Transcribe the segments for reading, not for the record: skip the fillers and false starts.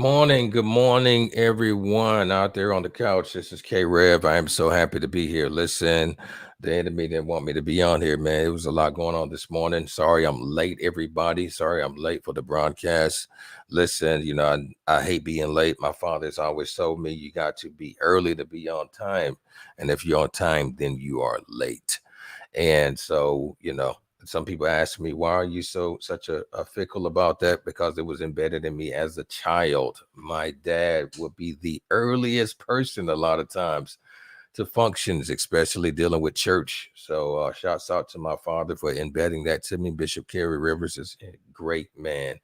Good morning, everyone out there on the couch. This is K Rev. I am so happy to be here. Listen, the enemy didn't want me to be on here, man. It was a lot going on this morning. Sorry, I'm late, everybody. Sorry, I'm late for the broadcast. Listen, I hate being late. My father's always told me you got to be early to be on time. And if you're on time, then you are late. And so, some people ask me, why are you such a fickle about that? Because it was embedded in me as a child. My dad would be the earliest person a lot of times to functions, especially dealing with church. So shouts out to my father for embedding that to me. Bishop Kerry Rivers is a great man.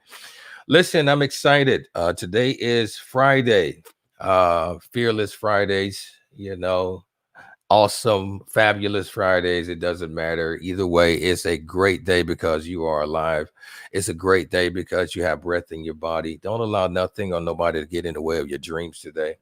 Listen, I'm excited. Today is Friday, Fearless Fridays, awesome, fabulous Fridays. It doesn't matter. Either way, it's a great day because you are alive. It's a great day because you have breath in your body. Don't allow nothing or nobody to get in the way of your dreams today.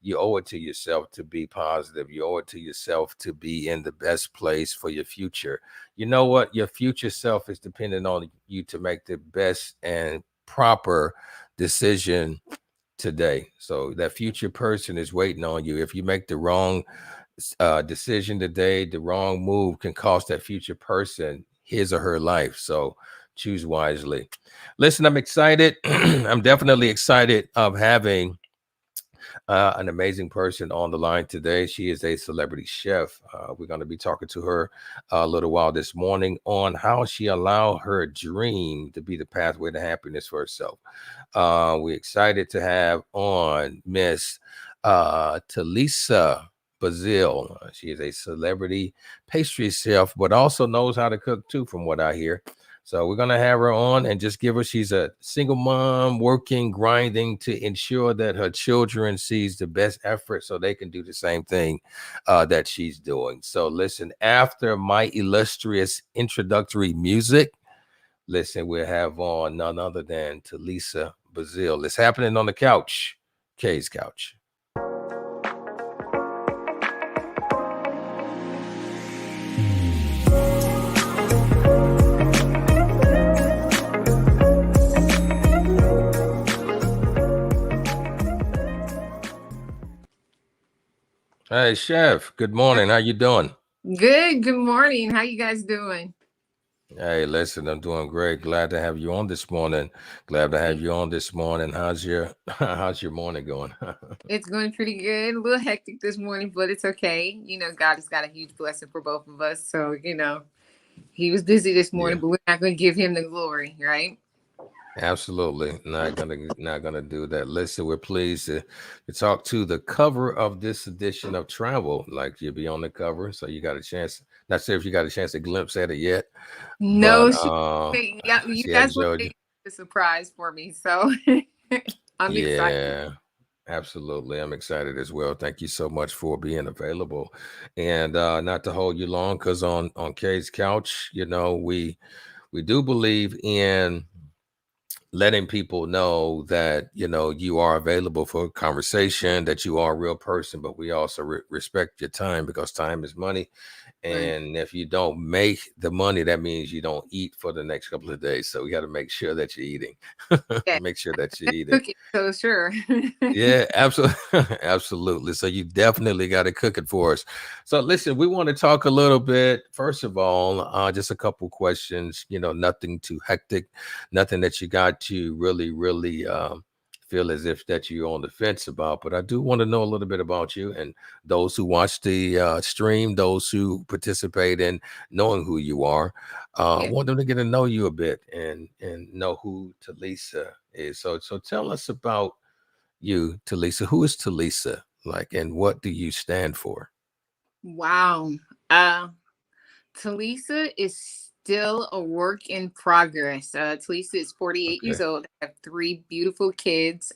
You owe it to yourself to be positive. You owe it to yourself to be in the best place for your future. You know what? Your future self is dependent on you to make the best and proper decision today. So that future person is waiting on you. If you make the wrong decision today, the wrong move can cost that future person his or her life. So choose wisely. Listen, I'm excited. I'm definitely excited of having an amazing person on the line today. She is a celebrity chef. We're going to be talking to her a little while this morning on how she allowed her dream to be the pathway to happiness for herself. We're excited to have on Miss TeLysa Bazile. She is a celebrity pastry chef, but also knows how to cook too, from what I hear. So we're gonna have her on and just give her. She's a single mom, working, grinding to ensure that her children sees the best effort, so they can do the same thing that she's doing. So listen, after my illustrious introductory music, listen, we'll have on none other than TeLysa Bazile. It's happening on the couch, Kay's couch. Hey, Chef. Good morning. How you doing? Good. Good morning. How you guys doing? Hey, listen, I'm doing great. Glad to have you on this morning. Glad to have you on this morning. How's your how's your morning going? It's going pretty good. A little hectic this morning, but it's okay. God has got a huge blessing for both of us. So, he was busy this morning, Yeah. but we're not going to give him the glory, right? Absolutely. Not gonna do that. Listen, we're pleased to talk to the cover of this edition of Travel. Like you'll be on the cover, so you got a chance. Not sure if you got a chance to glimpse at it yet, but No, yeah, you she had guys will showed you. make a surprise for me. So I'm excited. Yeah, absolutely. I'm excited as well. Thank you so much for being available. And not to hold you long, because on Kay's couch, we do believe in letting people know that you are available for conversation, that you are a real person, but we also respect your time because time is money. Right. And if you don't make the money, that means you don't eat for the next couple of days. So we got to make sure that you're eating. Yeah. Make sure that you're eating. Cooking, so sure. Yeah, absolutely. Absolutely. So you definitely got to cook it for us. So listen, we want to talk a little bit. First of all, just a couple questions, nothing too hectic, nothing that you got to really feel as if that you're on the fence about. But I do want to know a little bit about you and those who watch the stream, those who participate in knowing who you are. I Yeah. want them to get to know you a bit and know who TeLysa is. So tell us about you, TeLysa. Who is TeLysa? Like, and what do you stand for? Wow. Uh, TeLysa is still a work in progress. TeLysa is 48 years Okay. old. I have three beautiful kids.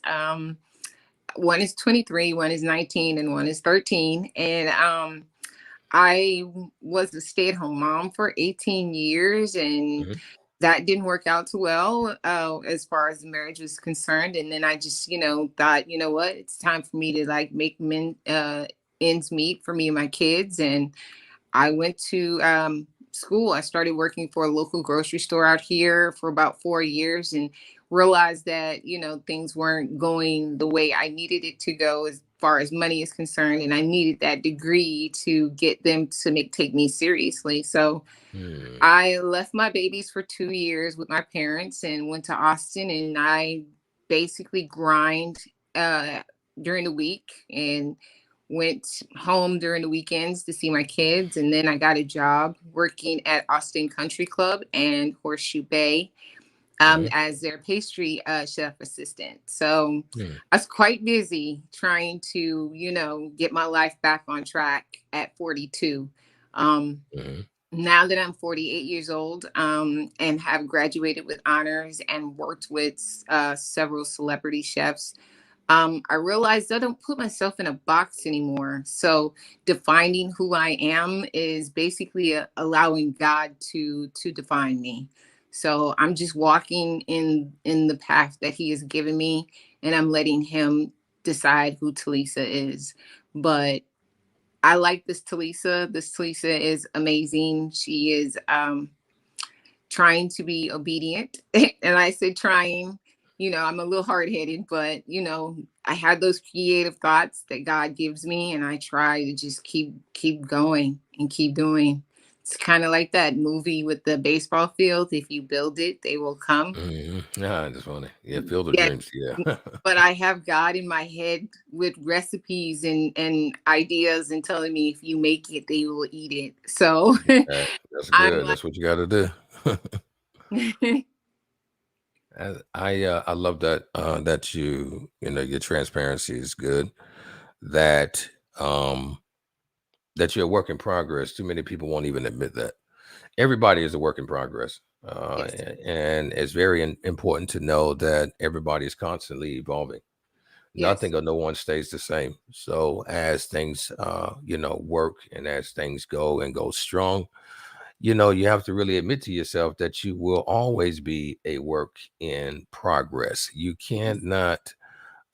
One is 23, one is 19, and one is 13. And I was a stay-at-home mom for 18 years, and Mhm. that didn't work out too well as far as the marriage was concerned. And then I just, thought, you know what, it's time for me to like make ends meet for me and my kids. And I went to school, I started working for a local grocery store out here for about 4 years, and realized that, things weren't going the way I needed it to go as far as money is concerned. And I needed that degree to get them to take me seriously. So Mm, I left my babies for 2 years with my parents and went to Austin, and I basically grind uh, during the week and went home during the weekends to see my kids. And then I got a job working at Austin Country Club and Horseshoe Bay mm, as their pastry chef assistant. So mm, I was quite busy trying to, get my life back on track at 42. Um, mm, Now that I'm 48 years old, and have graduated with honors and worked with several celebrity chefs, I realized I don't put myself in a box anymore. So defining who I am is basically allowing God to define me. So I'm just walking in the path that He has given me, and I'm letting Him decide who TeLysa is. But I like this TeLysa. This TeLysa is amazing. She is trying to be obedient. And I say trying, I'm a little hard headed, but, I had those creative thoughts that God gives me, and I try to just keep going and keep doing. It's kind of like that movie with the baseball field. If you build it, they will come. mm. Ah, that's funny. Yeah, Field of Yeah, Dreams. Yeah. but I have God in my head with recipes and ideas, and telling me if you make it, they will eat it. So That's I'm good. like, That's what you got to do. I love that that your transparency is good. That um that you're a work in progress. Too many people won't even admit that. Everybody is a work in progress. yes, And it's very important to know that everybody is constantly evolving. yes, Nothing or no one stays the same. So as things work, and as things go and go strong, you have to really admit to yourself that you will always be a work in progress. You cannot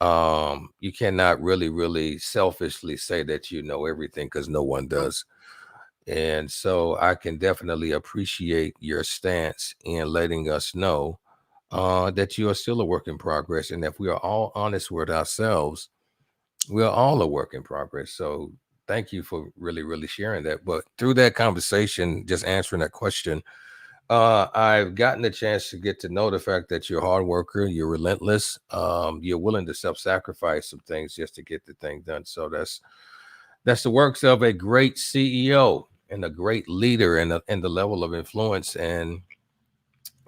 really selfishly say that you know everything, because no one does. And so I can definitely appreciate your stance in letting us know that you are still a work in progress. And if we are all honest with ourselves, we are all a work in progress. So thank you for really sharing that. But through that conversation, just answering that question, I've gotten a chance to get to know the fact that you're a hard worker, you're relentless, you're willing to self-sacrifice some things just to get the thing done. So that's the works of a great CEO and a great leader, and the level of influence, and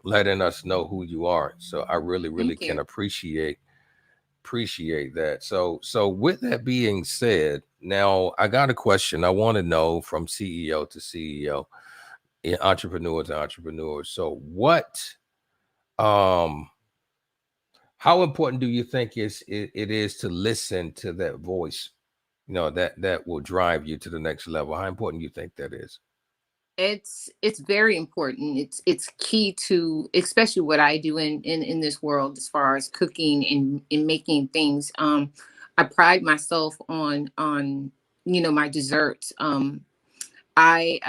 letting us know who you are. So I really thank you. can appreciate that. So with that being said, now I got a question. I want to know from CEO to CEO, entrepreneur to entrepreneur. So um how important do you think it is to listen to that voice, that will drive you to the next level? How important do you think that is? It's very important. It's key to, especially what I do in this world as far as cooking and in making things. I pride myself on my desserts. I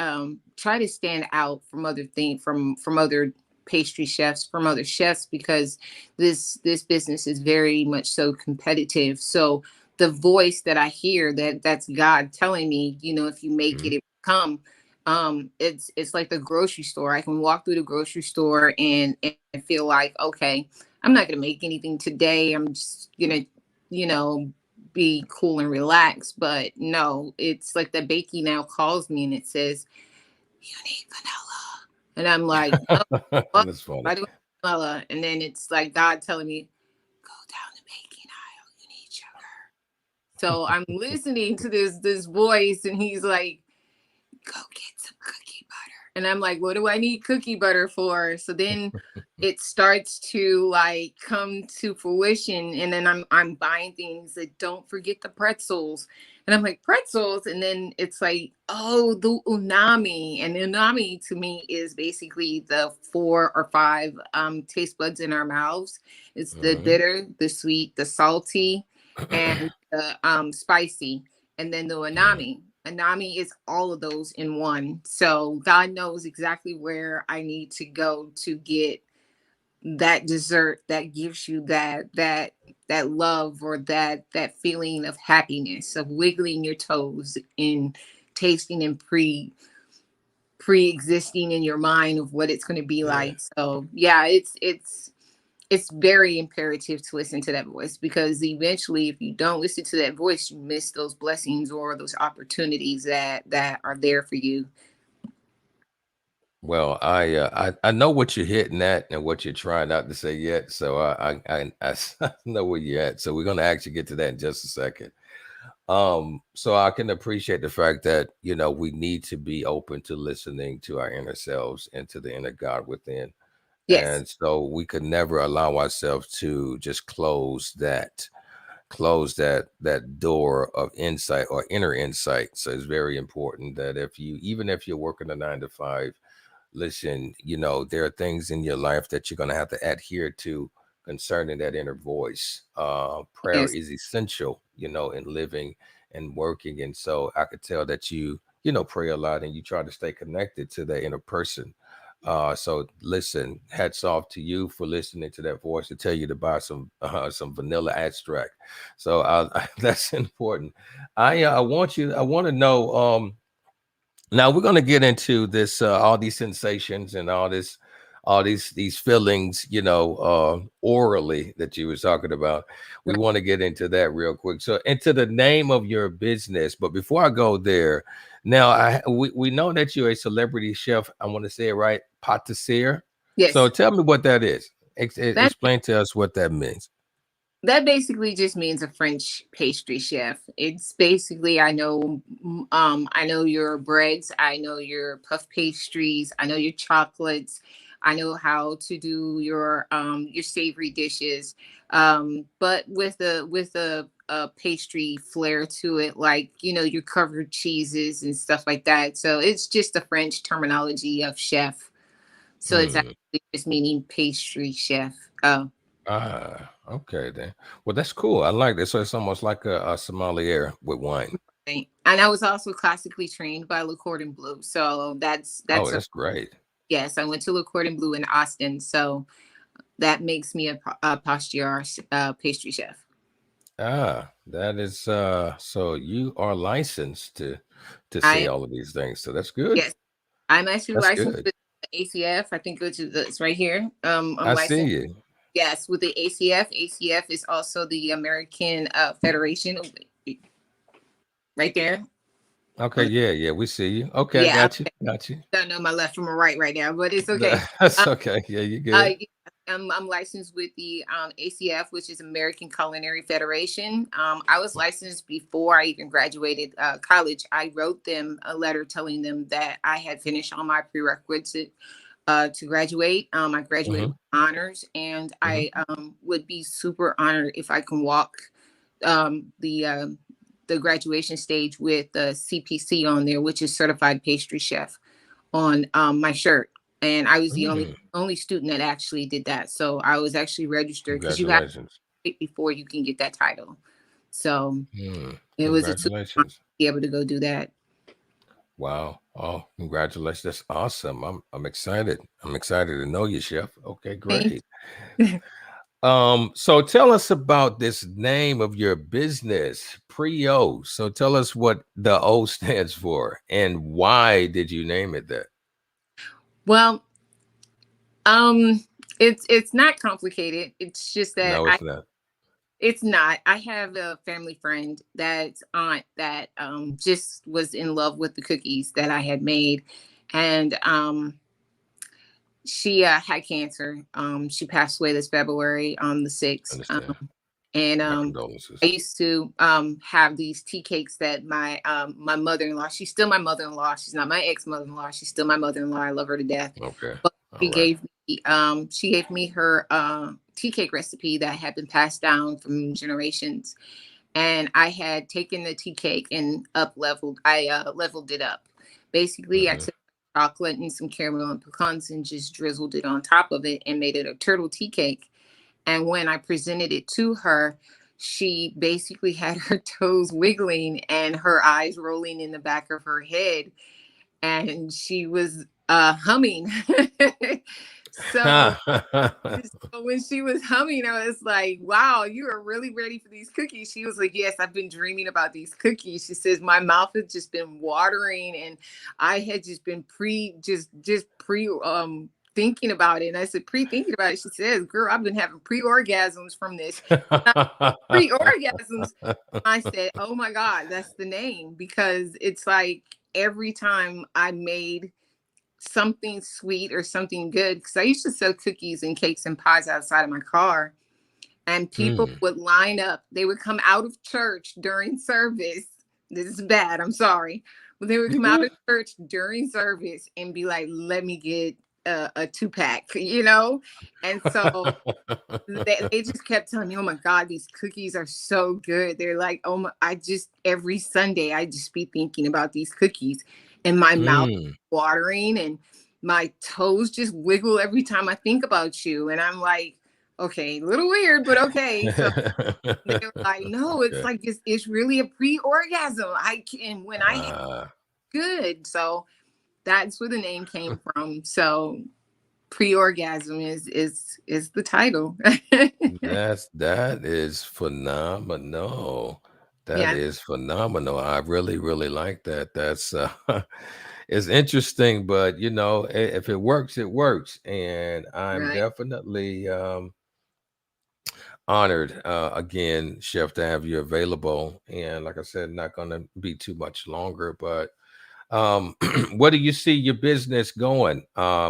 try to stand out from other things, from other pastry chefs, from other chefs, because this business is very much so competitive. So the voice that I hear, that's God telling me, if you make it, Mhm. it will come. It's like the grocery store. I can walk through the grocery store and feel like, okay, I'm not gonna make anything today. I'm just gonna, you know, be cool and relaxed. But no, it's like the baking now calls me and it says, "You need vanilla." And I'm like, "No, what? That's funny. I do vanilla." And then it's like God telling me, "Go down the baking aisle. You need sugar." So I'm listening to this voice, and he's like, "Go get some cookie butter." And I'm like, "What do I need cookie butter for?" So then it starts to like come to fruition, and then I'm buying things that, don't forget the pretzels. And I'm like, pretzels, and then it's like, oh, the unami. And unami to me is basically the 4 or 5 taste buds in our mouths. It's the Mhm. bitter, the sweet, the salty, and the spicy, and then the Mhm. unami. Anami is all of those in one. So God knows exactly where I need to go to get that dessert that gives you that love, or that feeling of happiness, of wiggling your toes and tasting and pre-existing in your mind of what it's going to be Yeah. like. So yeah, it's very imperative to listen to that voice, because eventually if you don't listen to that voice, you miss those blessings or those opportunities that are there for you. Well, I know what you're hitting at and what you're trying not to say yet. So I know where you're at. So we're gonna actually get to that in just a second. So I can appreciate the fact that we need to be open to listening to our inner selves and to the inner God within. Yes. And so we could never allow ourselves to just close that door of insight or inner insight. So it's very important that even if you're working a 9 to 5, listen, there are things in your life that you're going to have to adhere to concerning that inner voice. Prayer Yes. is essential, in living and working. And so I could tell that pray a lot and you try to stay connected to that inner person. So listen, hats off to you for listening to that voice to tell you to buy some vanilla extract. So that's important. I want to know. Now we're going to get into this, all these sensations and all these feelings, orally that you was talking about. We Right. want to get into that real quick. So into the name of your business, but before I go there, now we know that you're a celebrity chef. I want to say it right, pâtissier. So Yes. tell me what that is. That Explain to us what that means. that basically just means a French pastry chef. It's basically, I know your breads, I know your puff pastries, I know your chocolates, I know how to do your savory dishes, but with a pastry flair to it, like your covered cheeses and stuff like that. So it's just a French terminology of chef. So it's Hmm. actually just meaning pastry chef. Okay then. Well, that's cool. I like that. So it's almost like a sommelier with wine. Right. And I was also classically trained by Le Cordon Bleu. So Oh, that's a that's great. yes. I went to Le Cordon Bleu in Austin. So that makes me a posture pastry chef. That is so you are licensed to say I all of these things. So that's good. yes, I'm actually That's licensed good. with the ACF. I think it's right here. I'm I see licensed. you. Yes, with the ACF. ACF is also the American Federation. Right there. Okay, Um, yeah, yeah, we see you. Okay, I yeah, got you. Got you. I don't know my left from my right right now, but it's okay. That's okay. Yeah, you good. Yeah, I'm licensed with the ACF, which is American Culinary Federation. I was licensed before I even graduated college. I wrote them a letter telling them that I had finished all my prerequisite to graduate. I graduated Mm-hmm. with honors, and Mm-hmm. I would be super honored if I can walk um, the uh, the graduation stage with the CPC on there, which is Certified Pastry Chef, on my shirt. And I was the only Mm, only student that actually did that. So I was actually registered, because you have to congratulations. wait before you can get that title. So it was a two Congratulations. be able to go do that. Wow. Oh, congratulations. That's awesome. I'm excited. I'm excited to know you, Chef. Okay, Thank great. So tell us about this name of your business, Prio. So tell us what the O stands for and why did you name it that? well, um, it's not complicated. It's just that No, I it's not. it's not. I have a family friend that's aunt that just was in love with the cookies that I had made, and she had cancer. She passed away this February on the 6th. Understand. And My I condolences. used to have these tea cakes that my mother-in-law, she's still my mother-in-law. She's not my ex-mother-in-law. She's still my mother-in-law. I love her to death. Okay. But All right. she gave me her tea cake recipe that had been passed down from generations. And I had taken the tea cake and up leveled. I leveled it up. Basically, I Mm-hmm. took chocolate and some caramel and pecans and just drizzled it on top of it and made it a turtle tea cake. And when I presented it to her, she basically had her toes wiggling and her eyes rolling in the back of her head, and she was humming. So so when she was humming, I was like, wow, you are really ready for these cookies. She was like, yes, I've been dreaming about these cookies. She says, my mouth has just been watering, and I had just been thinking about it. And I said, pre thinking about it. She says, girl, I've been having pre orgasms from this. Pre orgasms. I said, oh my God, that's the name, because it's like every time I made something sweet or something good, because I used to sell cookies and cakes and pies outside of my car, and people Mm. would line up. They would come out of church during service. This is bad, I'm sorry, but they would come out of church during service and be like, let me get a 2-pack, and so they just kept telling me, oh my God, these cookies are so good. They're like, oh my, I just, every Sunday, I just be thinking about these cookies, and my mouth Mm. watering and my toes just wiggle every time I think about you. And I'm like, okay, a little weird, but okay. So they're like, no, it's Okay. like, it's really a pre-orgasm. I can, when I have Ah, good. So that's where the name came from. So pre-orgasm is the title. that is phenomenal. That Yeah, is phenomenal. I really, really like that. That's it's interesting, but if it works, it works. And I'm right. definitely honored again, Chef, to have you available. And like I said, not gonna be too much longer, but where do you see your business going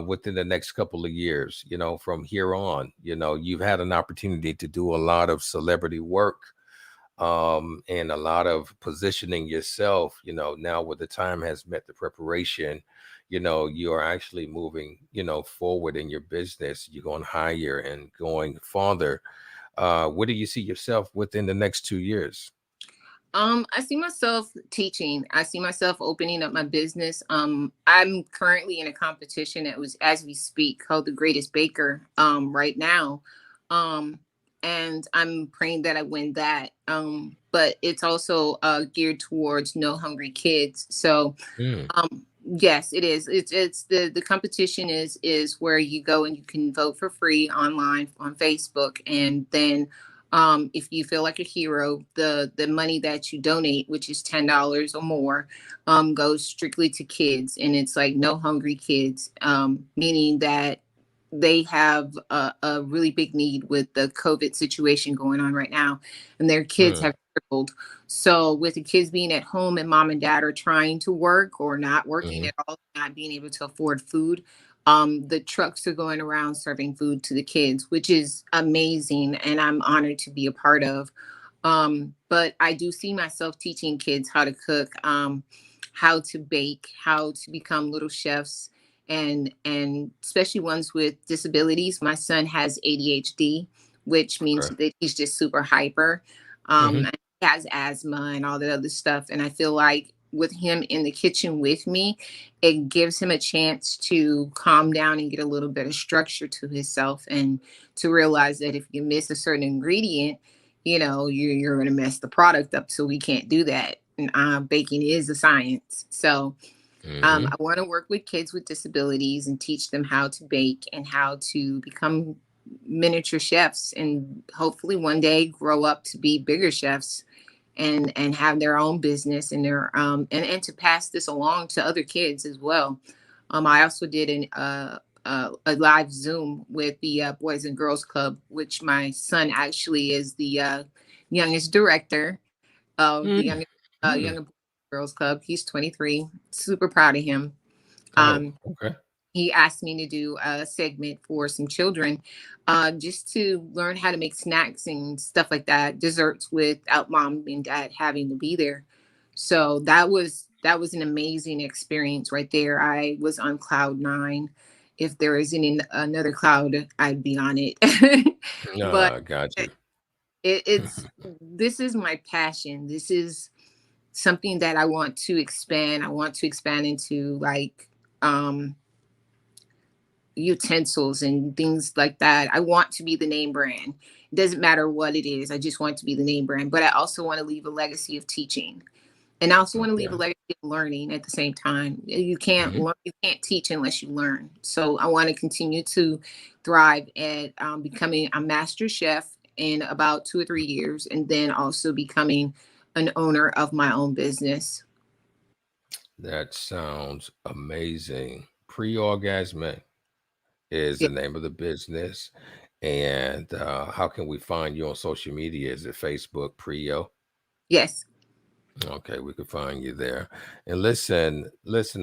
within the next couple of years, from here on? You've had an opportunity to do a lot of celebrity work, and a lot of positioning yourself. Now with the time has met the preparation, you are actually moving, forward in your business. You're going higher and going farther. Where do you see yourself within the next 2 years? I see myself teaching. I see myself opening up my business. I'm currently in a competition that was, as we speak, called the Greatest Baker, right now. Um, and I'm praying that I win that. But it's also geared towards no hungry kids. So Mm, yes, it is. It's the competition is where you go and you can vote for free online on Facebook, and then if you feel like a hero, the money that you donate, which is $10 or more, goes strictly to kids, and it's like no hungry kids, meaning that they have a really big need with the COVID situation going on right now, and their kids mm, have tripled. So, with the kids being at home and mom and dad are trying to work or not working mhm, at all, not being able to afford food, the trucks are going around serving food to the kids, which is amazing, and I'm honored to be a part of. But I do see myself teaching kids how to cook, how to bake, how to become little chefs, and especially ones with disabilities. My son has ADHD, which means okay. that he's just super hyper. Hmm. And he has asthma and all that other stuff. And I feel like with him in the kitchen with me, it gives him a chance to calm down and get a little bit of structure to himself, and to realize that if you miss a certain ingredient, you're going to mess the product up. So we can't do that. And baking is a science. So I Hmm. want to work with kids with disabilities and teach them how to bake and how to become miniature chefs, and hopefully one day grow up to be bigger chefs, and have their own business, and their and to pass this along to other kids as well. I also did a live Zoom with the Boys and Girls Club, which my son actually is the youngest director of the Mm, younger mm. girls club. He's 23. Super proud of him. Oh, Um, okay. he asked me to do a segment for some children, just to learn how to make snacks and stuff like that, desserts without mom and dad having to be there. So that was an amazing experience right there. I was on cloud nine. If there is any another cloud, I'd be on it. But Got you. it's this is my passion. This is something that I want to expand. I want to expand into, like, um, utensils and things like that. I want to be the name brand. It doesn't matter what it is. I just want to be the name brand. But I also want to leave a legacy of teaching. And I also want to leave a Okay. legacy of learning at the same time. You can't Mhm. learn, you can't teach unless you learn. So I want to continue to thrive at becoming a master chef in about 2 or 3 years, and then also becoming an owner of my own business. That sounds amazing. Pre-orgasmic is Yeah. the name of the business. And how can we find you on social media? Is it Facebook, Prio? Yes. Okay, we can find you there. And listen,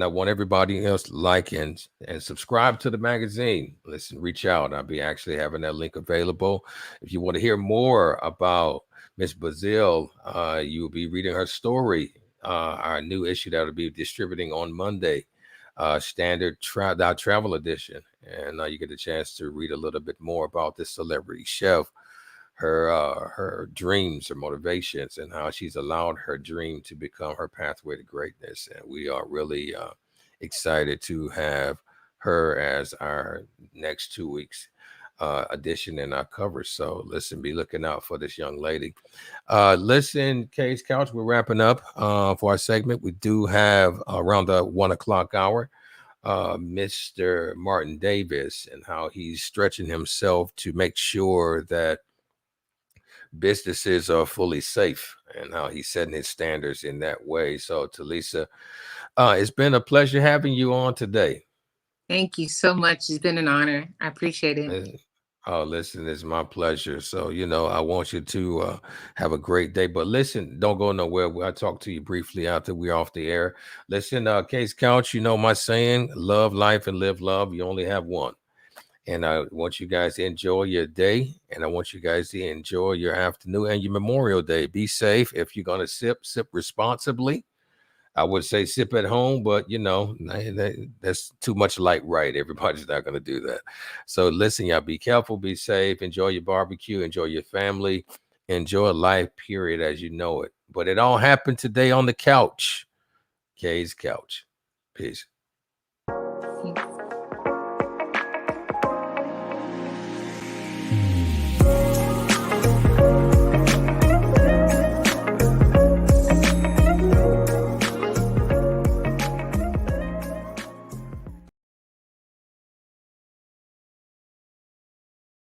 I want everybody else to like and subscribe to the magazine. Listen, reach out. I'll be actually having that link available. If you want to hear more about Miss Bazile, you'll be reading her story, our new issue that will be distributing on Monday, standard travel edition. And you get a chance to read a little bit more about this celebrity chef, her dreams, her motivations, and how she's allowed her dream to become her pathway to greatness. And we are really excited to have her as our next 2 weeks addition in our coverage. So listen, be looking out for this young lady. Listen, Case Couch, we're wrapping up for our segment. We do have around the 1 o'clock hour. Mr. Martin Davis, and how he's stretching himself to make sure that businesses are fully safe, and how he's setting his standards in that way. So, TeLysa, it's been a pleasure having you on today. Thank you so much. It's been an honor. I appreciate it. Uh, Oh, listen, it's my pleasure. So, I want you to have a great day. But listen, don't go nowhere. I'll talk to you briefly after we're off the air. Listen, Case Couch, you know my saying, love life and live love. You only have one. And I want you guys to enjoy your day. And I want you guys to enjoy your afternoon and your Memorial Day. Be safe. If you're going to sip responsibly. I would say sip at home, but that's too much light right. Everybody's not going to do that. So listen, y'all, be careful, be safe, enjoy your barbecue, enjoy your family, enjoy life, period, as you know it. But it all happened today on the couch. Kay's couch. Peace.